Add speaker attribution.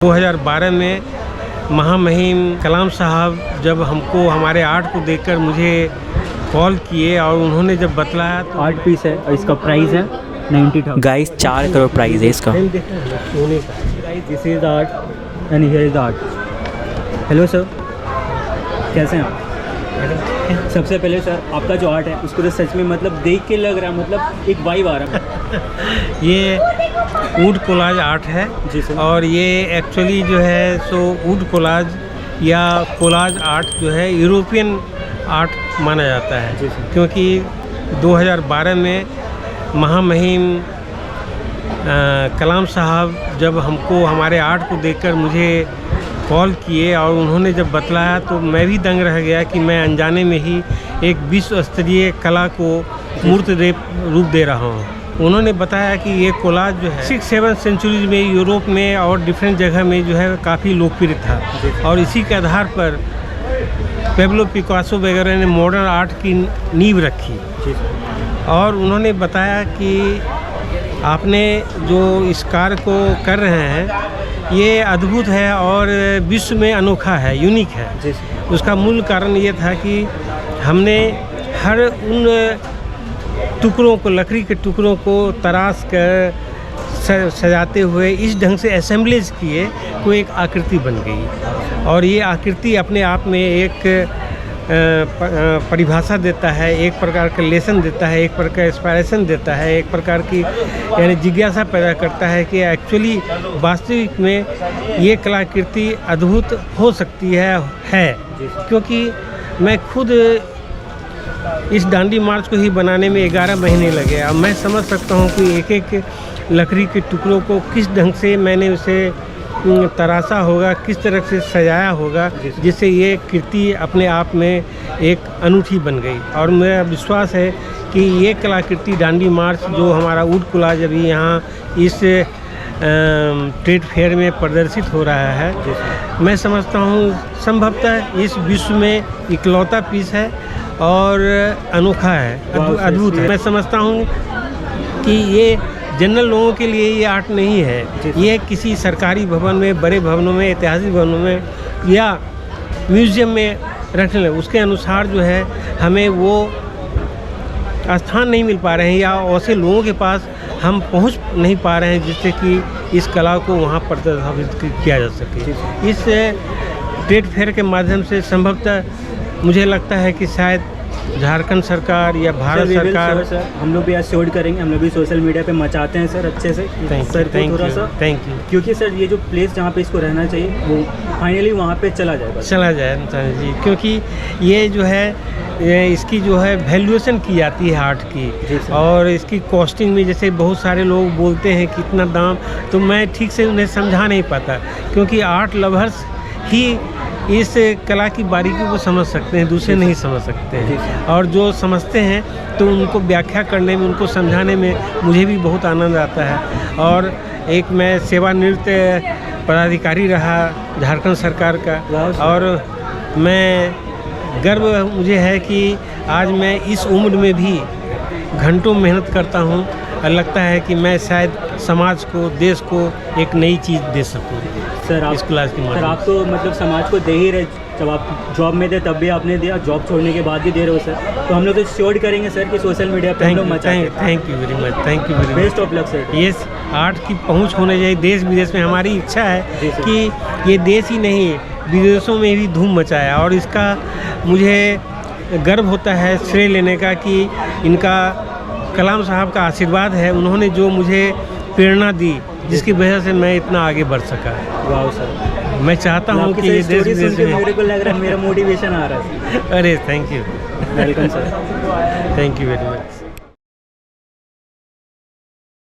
Speaker 1: 2012 में महामहिम कलाम साहब जब हमको हमारे आर्ट को देखकर मुझे कॉल किए और उन्होंने जब बतलाया तो
Speaker 2: आर्ट पीस है और इसका प्राइस है 90,000 गाइस। 4 करोड़ प्राइस है इसका। This is art and here is art. Hello sir, कैसे हैं आप? सबसे पहले सर, आपका जो आर्ट है उसको तो सच में मतलब देख के लग रहा है, मतलब एक वाइब आ रहा है।
Speaker 1: ये वुड कोलाज आर्ट है
Speaker 2: जी सर।
Speaker 1: और ये एक्चुअली जो है सो वुड कोलाज या कोलाज आर्ट जो है यूरोपियन आर्ट माना जाता है, क्योंकि 2012 में महामहिम कलाम साहब जब हमको हमारे आर्ट को देखकर मुझे कॉल किए और उन्होंने जब बतलाया तो मैं भी दंग रह गया कि मैं अनजाने में ही एक विश्व स्तरीय कला को मूर्त रूप दे रहा हूँ। उन्होंने बताया कि ये कोलाज जो है 6-7 सेंचुरीज में यूरोप में और डिफरेंट जगह में जो है काफ़ी लोकप्रिय था और इसी के आधार पर पेब्लो पिकासो वगैरह ने मॉडर्न आर्ट की नींव रखी। और उन्होंने बताया कि आपने जो इस कार्य को कर रहे हैं ये अद्भुत है और विश्व में अनोखा है, यूनिक है। उसका मूल कारण ये था कि हमने हर उन टुकड़ों को, लकड़ी के टुकड़ों को तराश कर सजाते हुए इस ढंग से असेंबलेज किए तो एक आकृति बन गई। और ये आकृति अपने आप में एक परिभाषा देता है, एक प्रकार का लेसन देता है, एक प्रकार इंस्पायरेशन देता है, एक प्रकार की यानी जिज्ञासा पैदा करता है कि एक्चुअली वास्तविक में ये कलाकृति अद्भुत हो सकती है। क्योंकि मैं खुद इस डांडी मार्च को ही बनाने में 11 महीने लगे। अब मैं समझ सकता हूँ कि एक एक लकड़ी के टुकड़ों को किस ढंग से मैंने उसे तराशा होगा, किस तरह से सजाया होगा, जिससे ये कृति अपने आप में एक अनूठी बन गई। और मेरा विश्वास है कि ये कलाकृति डांडी मार्च जो हमारा वुड कोलाज अभी यहाँ इस ट्रेड फेयर में प्रदर्शित हो रहा है, मैं समझता हूँ संभवतः इस विश्व में इकलौता पीस है और अनोखा है, अद्भुत है। मैं समझता हूँ कि ये जनरल लोगों के लिए ये आर्ट नहीं है, ये किसी सरकारी भवन में, बड़े भवनों में, ऐतिहासिक भवनों में या म्यूज़ियम में रखने लगे उसके अनुसार जो है हमें वो स्थान नहीं मिल पा रहे हैं या ऐसे लोगों के पास हम पहुंच नहीं पा रहे हैं जिससे कि इस कला को वहाँ प्रदर्शित किया जा सके। इस ट्रेड फेयर के माध्यम से संभवतः मुझे लगता है कि शायद झारखंड सरकार या भारत सरकार,
Speaker 2: सर हम लोग भी आज शोड करेंगे, हम लोग भी सोशल मीडिया पे मचाते हैं सर अच्छे से।
Speaker 1: Thank you.
Speaker 2: क्योंकि सर ये जो प्लेस जहाँ पे इसको रहना चाहिए वो फाइनली वहाँ पे चला जाए
Speaker 1: जी, क्योंकि ये जो है इसकी जो है वैल्यूएशन की जाती है आर्ट की और इसकी कॉस्टिंग में जैसे बहुत सारे लोग बोलते हैं कितना दाम, तो मैं ठीक से उन्हें समझा नहीं पाता क्योंकि आर्ट लवर्स ही इस कला की बारीकी को समझ सकते हैं, दूसरे नहीं समझ सकते हैं। और जो समझते हैं तो उनको व्याख्या करने में, उनको समझाने में मुझे भी बहुत आनंद आता है। और एक मैं सेवानिवृत्त पदाधिकारी रहा झारखंड सरकार का और मैं गर्व मुझे है कि आज मैं इस उम्र में भी घंटों मेहनत करता हूँ और लगता है कि मैं शायद समाज को, देश को एक नई चीज़ दे सकूँ।
Speaker 2: सर आप
Speaker 1: इस क्लास की
Speaker 2: सर आप तो मतलब समाज को दे ही रहे, जब आप जॉब में थे तब भी आपने दिया, जॉब छोड़ने के बाद भी दे रहे हो सर। तो हम लोग तो श्योर करेंगे सर कि सोशल मीडिया पे हम लोग मचाएंगे।
Speaker 1: Thank you very much, thank you very much.
Speaker 2: Best of luck sir.
Speaker 1: ये आर्ट की पहुंच होने चाहिए देश विदेश में। हमारी इच्छा है कि ये देश ही नहीं विदेशों में भी धूम मचाया और इसका मुझे गर्व होता है श्रेय लेने का कि इनका कलाम साहब का आशीर्वाद है। उन्होंने जो मुझे प्रेरणा दी जिसकी वजह से मैं इतना आगे बढ़ सका।
Speaker 2: वाह सर,
Speaker 1: मैं चाहता हूँ कि ये देश विदेश में
Speaker 2: मेरे को लग रहा है मेरा मोटिवेशन आ रहा है।
Speaker 1: अरे thank you,
Speaker 2: welcome sir,
Speaker 1: thank you very much.